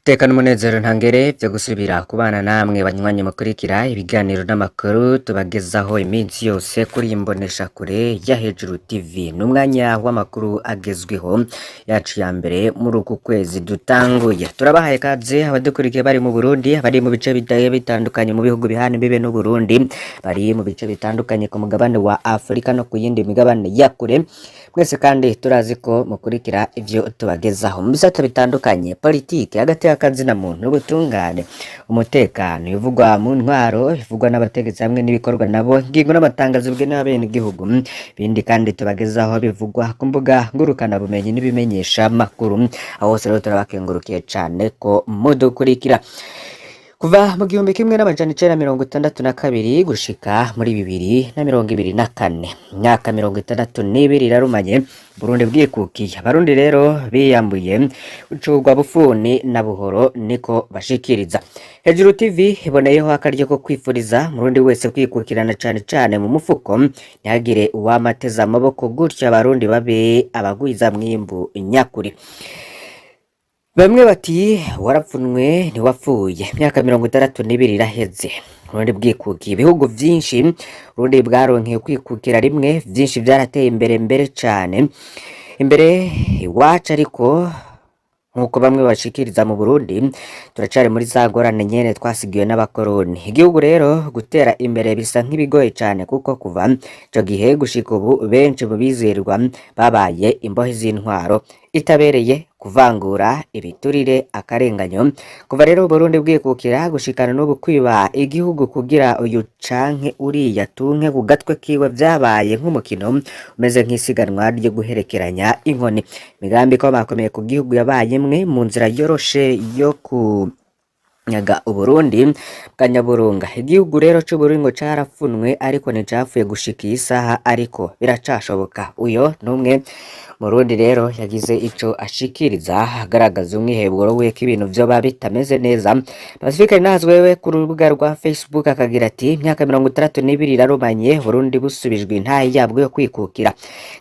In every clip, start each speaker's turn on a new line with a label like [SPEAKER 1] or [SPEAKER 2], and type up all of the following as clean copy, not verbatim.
[SPEAKER 1] Tekana umunezero ntangere vyo gusubira kubana namwe banywanyi mukurikira ibiganiro n'amakuru tubagezaho iminsi yose kuri imbonesha kure ya Hejuru TV. N'umwanya w'amakuru agezweho yacu ya mbere muri uku kwezi dutanguye. Turabahaye kaze abadukurikiye bari mu Burundi, bari mu bice bitandukanye mu bihugu bihana imbibe n'u Burundi, bari mu bice bitandukanye ku mugabane wa Afrika no ku yindi migabane ya kure. Mwese kandi turazi ko mukurikira ivyo tubagezaho mu bisata bitandukanye: politike, hagati y'akazina muntu, ubutungane, umutekano, bivugwa mu ntwaro, bivugwa n'abategetsi hamwe n'ibikorwa nabo, ingingo n'amatangazo bwe n'abene igihugu. Bindi kandi tubagezaho bivugwa ku mbuga ngurukana bumenyi n'ibimenyesha makuru. Aho hose rero turabakengurukiye cane ko mudukurikira. Kuva mu 1962 gushika muri 2024, imyaka 62 irarumanye Burundi bwikukiye. Abarundi rero biyambuye ucurwa bufuni na buhoro niko bashikiriza. Hejuru TV iboneyeho akaryo ko kwifuriza Murundi wese kwikukirana cane mu mufuko, ntihagire uwamateza amaboko, gutyo abarundi babe abagwiza mwimbu nyakuri. Bamwe bati warapfunwe ntiwapfuye. Imyaka 62 iraheze Burundi bwikukiye. Ibihugu vyinshi Burundi bwaronkeye kwikukira rimwe, vyinshi vyarateye imbere cane imbere iwacu, ariko nkuko bamwe bashikiriza mu Burundi turacari muri za ngorane nyene twasigiwe n'abakoroni. Igihugu rero gutera imbere bisa nk'ibigoye cane, kuko kuva ico gihe gushika ubu benshi mu bizerwa babaye imbohe z'intwaro itabereye, kuvangura, ibiturire, akarenganyo. Kuva rero Burundi bwikukira gushikana n'ubu kwiba igihugu kugira uyu canke uriya tunke ku gatwe kiwe vyabaye nk'umukino umeze nk'isiganwa ryo guherekeranya inkoni. Imigambi ko bakomeye ku gihugu yabaye imwe mu nzira yoroshe yo kunyaga Uburundi bwa nyaburunga. Igihugu rero c'Uburundi ngo carafunwe, ariko nticapfuye gushika iyi saha, ariko biracashoboka. Uyo numwe Murundi rero yagize ico ashikiriza agaragaza umwiheburo we ko ibintu vyoba bitameze neza. Pacifique Nazwewe ku rubuga rwa Facebook akagira ati imyaka 62 irarumanye Burundi busubijwe intahe yabwo yo kwikukira.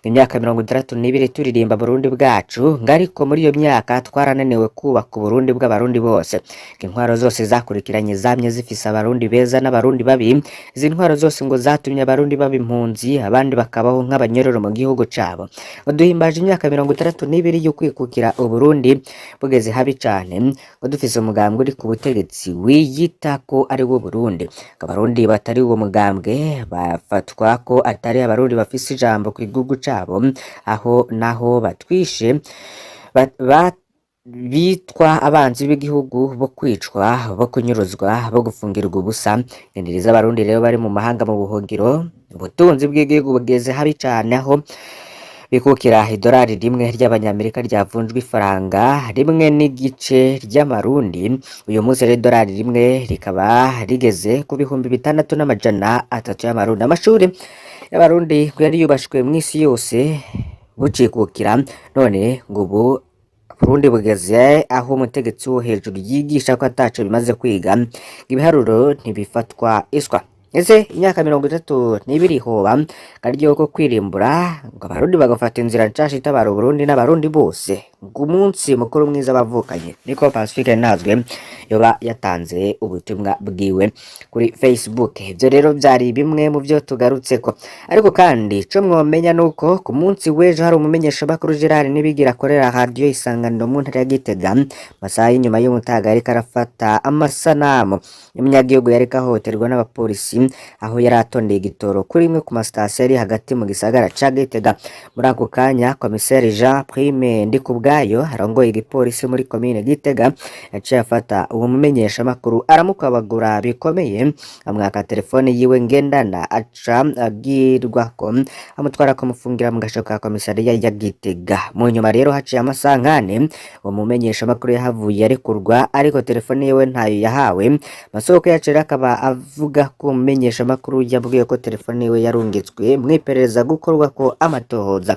[SPEAKER 1] Imyaka 62 turirimba Burundi bwacu, ngariko muri iyo myaka twarananiwe kubaka Burundi bw'abarundi bose. Intwaro zose zakurikiranye zamye zifise abarundi beza n'abarundi babi. Izi ntwaro zose ngo zatumye abarundi baba impunzi, abandi bakabaho nk'abanyororo mu gihugu cabo. Duhimbaje imyaka 62 yo kwikukira Uburundi bugeze habi cane, ngo dufise umugambwe uri ku butegetsi wiyita ko ari wo Burundi. Abarundi batari uwo mugambwe bafatwa ko atari abarundi bafise ijambo ku gihugu cabo, aho naho batwishe bitwa abanzi b'igihugu, bo kwicwa, bo kunyuruzwa, bo gufungirwa ubusa. Indiriza abarundi rero bari mu mahanga mu buhungiro, ubutunzi bw'igihugu bugeze habi cane, aho bikukira idolari rimwe ry'abanyamerika ryavunjwe ifaranga rimwe n'igice ry'amarundi. Uyu munsi rero idolari rimwe rikaba rigeze ku 6,300 y'amarundi. Amashuri y'abarundi yari yubashwe mw'isi yose bucikukira, none ngo ubu Burundi bugeze aho umutegetsi wo hejuru yigisha ko ataco bimaze kwiga, ibiharuro ntibifatwa iswa. Ese imyaka 32 hoba karyo ko kwirimbura ngo abarundi bagafata inzira nshasha itabara Burundi n'abarundi bose, ngo umunsi mukuru mwiza bavukanye. Niko Pacifique Nazwe yoba yatanze ubutumwa bwiwe kuri Facebook. Ivyo rero vyari bimwe mu vyo tugarutseko, ariko kandi co mwomenya nuko ku munsi w'ejo hari umumenyesha bakuru Gerard Nibigira akorera radio Isanganiro mu ntara ya Gitega. Masaha y'inyuma y'umutaga ariko arafata amasanamu y'umunyagihugu yariko ahohoterwa n'abapolisi, aho yari atondeye igitoro kuri imwe ku masitasiyo ari hagati mu gisagara ca Gitega. Muri ako kanya komiseri Jean Prime Ndikubwayo arongoye igipolisi muri komine Gitega yaciye afata uwo mumenyesha makuru aramukabagura bikomeye, amwaka telefone yiwe ngendana, aca agirwa ko amutwara kumufungira mu gasho ka komisariya ya Gitega. Mu nyuma rero haciye amasankane uwo mumenyesha makuru yahavuye arekurwa, ariko telefone yiwe ntayo yahawe. Masoko yacu akaba avuga ko mumenyesha makuru yabwiye ko telefone iwe yarungitswe mwiperereza gukorwa ko amatohoza.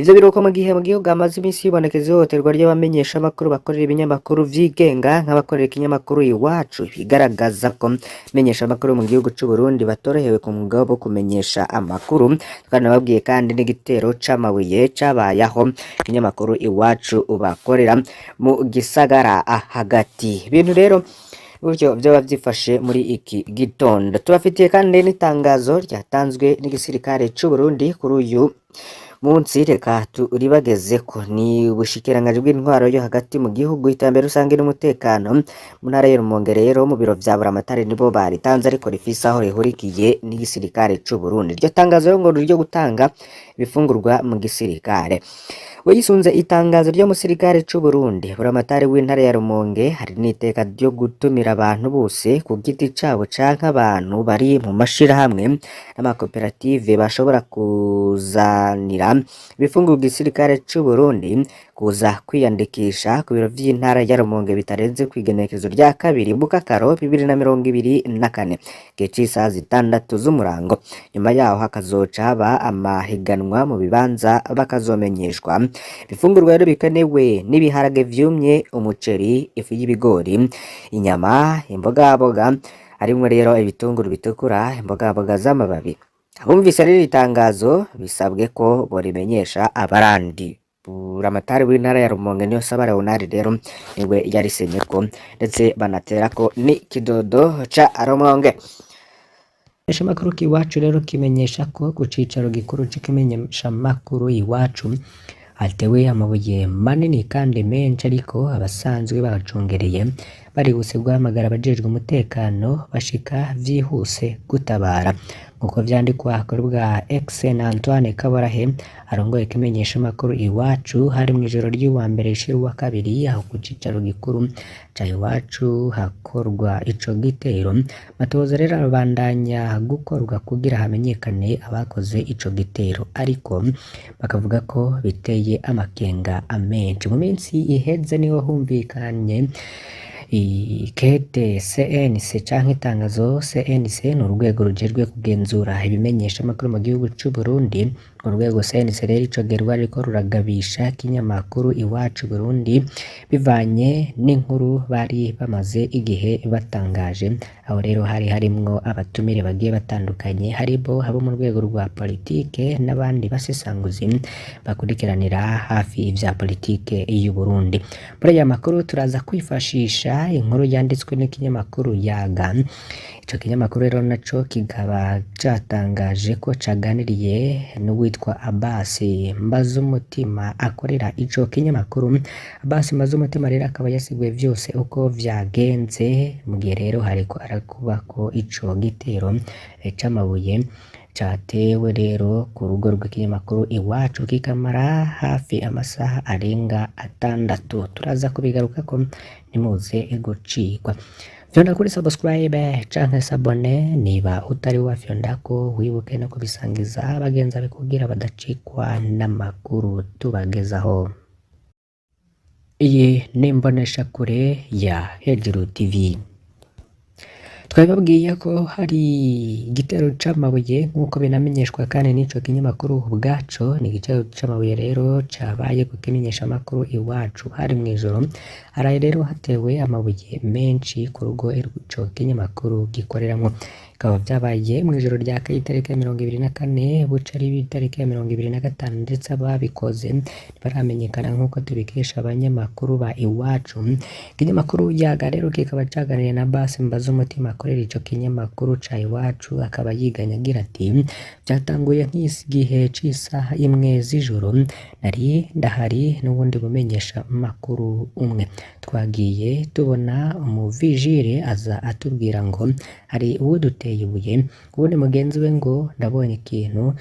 [SPEAKER 1] Ivyo biruko mu gihe mu gihugu hamaze iminsi hibonekeza ihohoterwa ry'abamenyesha makuru bakorera ibinyamakuru vyigenga nk'abakorera ikinyamakuru Iwacu, bigaragaza ko menyesha makuru mu gihugu c'u Burundi batorohewe ku mwuga wo kumenyesha amakuru. Twanababwiye kandi n'igitero c'amabuye cabayaho ikinyamakuru Iwacu bakorera mu gisagara hagati. Ibintu rero buryo vyoba vyifashe muri iki gitondo. Tubafitiye kandi n'itangazo ryatanzwe n'igisirikare c'u Burundi kuri uyu munsi, reka turibagezeko. Ni ubushikiranganji bw'intwaro yo hagati mu gihugu, iterambere rusange n'umutekano mu ntara ya Rumonge rero mu biro vya Buramatari nibo baritanze, ariko rifise aho rihurikiye n'igisirikare c'u Burundi. Iryo tangazo rero ngo ryo gutanga ibifungurwa mu gisirikare. Wisunze itangazo ryo musirikare c'u Burundi, Buramatari w'intara ya Rumonge hari n'iteka ryo gutumira abantu bose ku giti cabo canke abantu bari mu mashirahamwe n'amakoperative bashobora kuzanira ibifungurwa igisirikare c'u Burundi kuza kwiyandikisha ku biro vy'intara ya Rumonge bitarenze kw'igenekerezo rya 2 Mukakaro 2024 igihe c'isaha 6 z'umurango. Nyuma yaho hakazoca haba amahiganwa mu bibanza bakazomenyeshwa ibifungurwa rero bikenewe n'ibiharage vyumye, umuceri, ifu y'ibigori, inyama, imbogaboga, harimwo rero ibitunguru bitukura, imbogaboga z'amababi. Abumvise rero itangazo bisabwe ko borimenyesha abarandi. Buramatari w'intara ya Rumonge niyo saba Leonard rero niwe yarisenyeko ndetse banaterako ni kidodo ca Rumonge. Makuru k'iwacu rero kimenyesha ko ku cicaro gikuru c'ikimenyesha makuru Iwacu hatewe amabuye manini kandi menshi, ariko abasanzwe bacungereye barihuse guhamagara abajejwe umutekano bashika vyihuse gutabara. Nkuko vyandikwa kuri bwa X na Antoine Kabarahe arongoye ikimenyesha makuru Iwacu, hari mw'ijoro ry'uwa mbere shira uwa kabiri aho ku cicaro gikuru ca Iwacu hakorwa ico gitero. Matoza rero abandanya gukorwa kugira hamenyekane abakoze ico gitero, ariko bakavuga ko biteye amakenga amenshi. Mu minsi iheze niho humvikanye ikete CNC canke itangazo CNC ni urwego rujejwe kugenzura ibimenyesha makuru mu gihugu c'u Burundi. Urwego CNC rero ico gerwa ariko ruragabisha kinyamakuru Iwacu Burundi bivanye n'inkuru bari bamaze igihe batangaje. Aho rero hari harimwo abatumire bagiye batandukanye, haribo abo mu rwego rwa politike n'abandi basesanguzi bakurikiranira hafi ivya politike y'u Burundi. Muri aya makuru turaza kwifashisha inkuru yanditswe n'ikinyamakuru Yaga. Ico kinyamakuru rero naco kikaba catangaje ko caganiriye n'uwitwa Abbas Mbazumutima akorera ico kinyamakuru. Abbas Mbazumutima rero akaba yasiguye vyose uko vyagenze mu gihe rero hariko arakubako ico gitero c'amabuye catewe rero ku rugo rw'ikinyamakuru Iwacu kikamara hafi amasaha arenga 6. Turaza kubigarukako nimuze gucikwa. Fyonda kuri subscribe canke sabone niba utari wafyondako, wibuke no kubisangiza bagenza bikugira badacikwa n'amakuru tubagezaho. Iyi ni imbonesha kure ya Hejuru TV. Twababwiye ko hari igitero c'amabuye nk'uko binamenyeshwa kandi n'ico kinyamakuru ubwaco. Ni igitero c'amabuye rero cabaye ku kimenyesha makuru Iwacu hari mw'ijoro. Haraye rero hatewe amabuye menshi ku rugo ico kinyamakuru gikoreramwo. Bikaba vyabaye mw'ijoro rya itariki ya 24 buca ari itariki ya 25, ndetse ababikoze ntibaramenyekana nk'uko tubikesha abanyamakuru ba Iwacu. Ikinyamakuru Yaga rero kikaba caganiriye na Abbas Mbazumutima akorera ico kinyamakuru ca Iwacu, akaba yiganya agira ati vyatanguye nk'igihe c'isaha 1 z'ijoro, nari ndahari n'ubundi bumenyesha makuru umwe. Twagiye tubona umuvijire aza atubwira ngo hari uwo duteye ibuye, ubundi mugenzi we ngo ndabonye ikintu.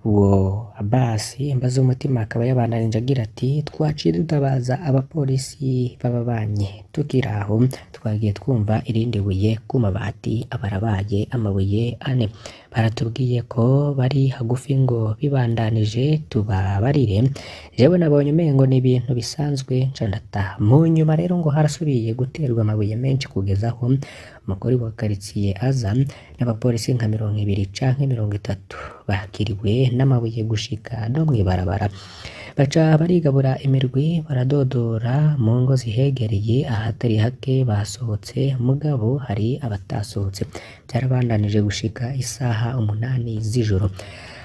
[SPEAKER 1] Uwo Abbas Mbazumutima akaba yabandanije agira ati twaciye dutabaza abapolisi b'ababanye, tukiraho twagiye twumva irindi buye ku mabati abarabaye amabuye 4. baratubwiye ko bari hagufi ngo bibandanije tubabarire, jewe nabonye umengo ni ibintu bisanzwe nca ndataha. Mu nyuma rero ngo harasubiye guterwa amabuye menshi kugeza aho umukuru wa karitsiye aza n'abapolisi nka 20 canke 30 bakiriwe n'amabuye gushika no mw'ibarabara, baca barigabura imirwi baradodora mu ngo zihegereye, ahatari hake basohotse mugabo hari abatasohotse, byarabandanije gushika isaha 8 z'ijoro,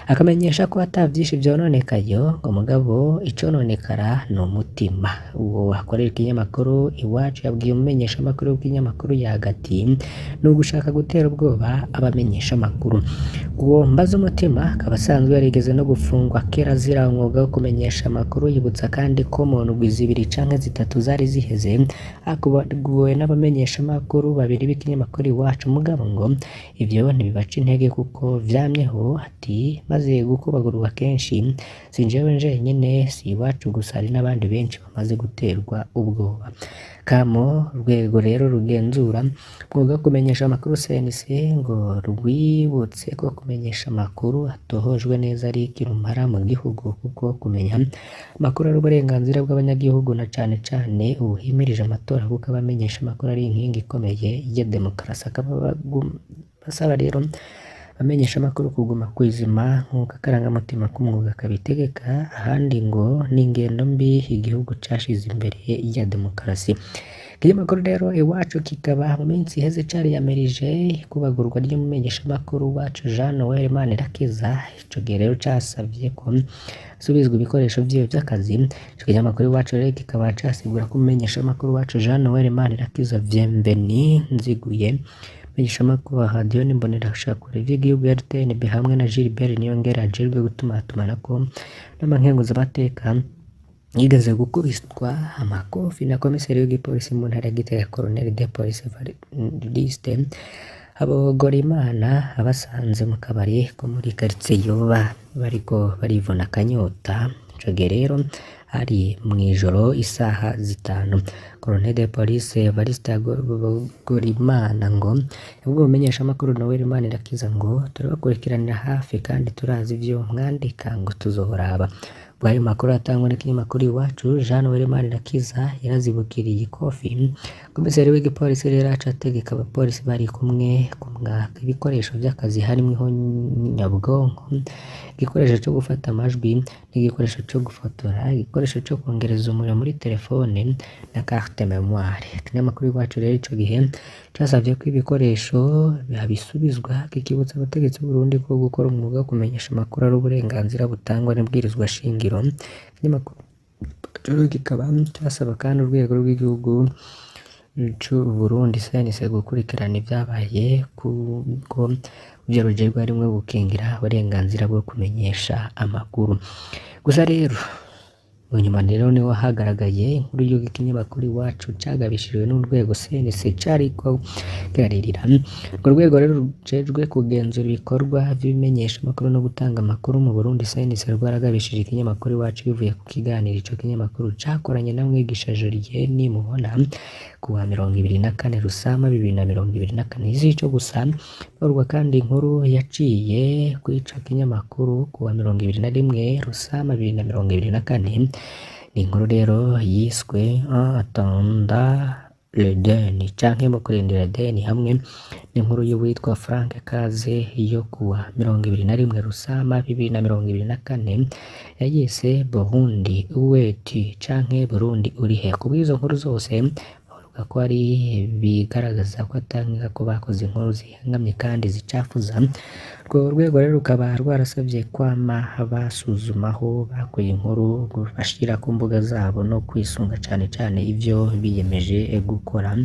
[SPEAKER 1] akamenyesha ko ata vyinshi vyononekayo ngo mugabo icononekara ni umutima. Uwo akorera ikinyamakuru Iwacu yabwiye umumenyesha amakuru w'ikinyamakuru Yagati ni ugushaka gutera ubwoba abamenyesha amakuru. Uwo Mbaza umutima akaba asanzwe yarigeze no gufungwa kera azira umwuga wo kumenyesha amakuru, yibutsa kandi ko mu ndwi 2 canke 3 zari ziheze akubaguwe n'abamenyesha amakuru 2 b'ikinyamakuru Iwacu, mugabo ngo ivyo ntibibaca intege kuko vyamyeho, ati maze gukubagurwa kenshi si jewe jenyene, si Iwacu gusa hari n'abandi benshi bamaze guterwa ubwoba. Kamo urwego rero rugenzura umwuga wo kumenyesha amakuru CNC ngo rwibutse ko kumenyesha amakuru atohojwe neza ari kirumara mu gihugu, kuko kumenya amakuru ari uburenganzira bw'abanyagihugu na cane cane ubuhimirije amatora, kuko abamenyesha amakuru ari inkingi ikomeye ya demokarasi. Akaba basaba rero abamenyesha amakuru kuguma kwizima nk'uko akarangamutima k'umwuga kabitegeka, ahandi ngo n'ingendo mbi igihugu cashize imbere ya demokarasi. Ikinyamakuru rero Iwacu kikaba mu minsi iheze cariyamirije ikubagurwa ry'umumenyesha amakuru wacu Jean Noel Manirakiza. Ico gihe rero casavye ko asubizwa ibikoresho vyiwe vy'akazi. Ico kinyamakuru Iwacu rero kikaba casigura ko umumenyesha amakuru wacu Jean Noel Manirakiza Bienveni Nziguye, menyesha amakuru wa radio n'imbonerakure vy'igihugu ya RTNB hamwe na Gilbert Niyongera ajejwe gutumatumanako n'amankenguzamateka yigeze gukubitwa amakofi na komiseri w'igipolisi mu ntara ya Gitega Colonel de Police Evariste Habogorimana abasanze mu kabari ko muri quartier Yoba bariko barivuna akanyota. Ico gihe rero hari mw'ijoro isaha 5, Colonel de Police Evariste Habogorimana ngo yabwo umenyesha amakuru Noel Manirakiza ngo turabakurikiranira hafi kandi turazi ivyo mwandika ngo tuzohoraba. Bwayo makuru atangwa n'ikinyamakuru Iwacu, Jean Noel Manirakiza yarazibukiriye ikofi. Komiseri w'igipolisi rero aca ategeka abapolisi bari kumwe kumwaka ibikoresho vy'akazi harimwo nyabwonko, igikoresho cyo gufata amajwi n'igikoresho cyo gufotora, igikoresho cyo kongereza umuriro muri telefone na carte memoire. Ikinyamakuru Iwacu rero ico gihe casavye ko ibikoresho babisubizwa, kikibutsa abategetsi b'u Burundi ko gukora umwuga wo kumenyesha amakuru ari uburenganzira butangwa n'ibwirizwa shingiro. Ikinyamakuru kikaba casaba kandi urwego rw'igihugu c'u Burundi CNC gukurikirana ivyabaye kuko ivyo rujejwe harimwo gukingira uburenganzira bwo kumenyesha amakuru. Gusa rero mu nyuma rero niho hagaragaye inkuru y'uko ikinyamakuru Iwacu cagabishijwe n'urwego CNC cariko kiraririra. Urwo rwego rero rujejwe kugenzura ibikorwa vy'ibimenyesha amakuru no gutanga amakuru mu Burundi CNC rwaragabishije ikinyamakuru Iwacu bivuye ku kiganiro ico kinyamakuru cakoranye na mwigisha Julienne Mubona kuwa 24 Rusama 2024. Ico gusa urwa kandi inkuru yaciye kwica kinyamakuru kuwa 21 Rusama 2024. Ni inkuru rero yiswe Attendant le deni canke mu kurindira deni, hamwe n'inkuru y'uwitwa Frank Kaze yo kuwa 21 Rusama 2024 yayise Burundi uweti canke Burundi urihe. Kubw'izo nkuru zose bavuga ko ari bigaragaza ko atanga ko bakoze inkuru zihangamye kandi zicafuza. Urwo rwego rero rukaba rwarasavye kwama basuzumaho bakuye inkuru bashira ku mbuga zabo no kwisunga cane cane ivyo biyemeje gukora.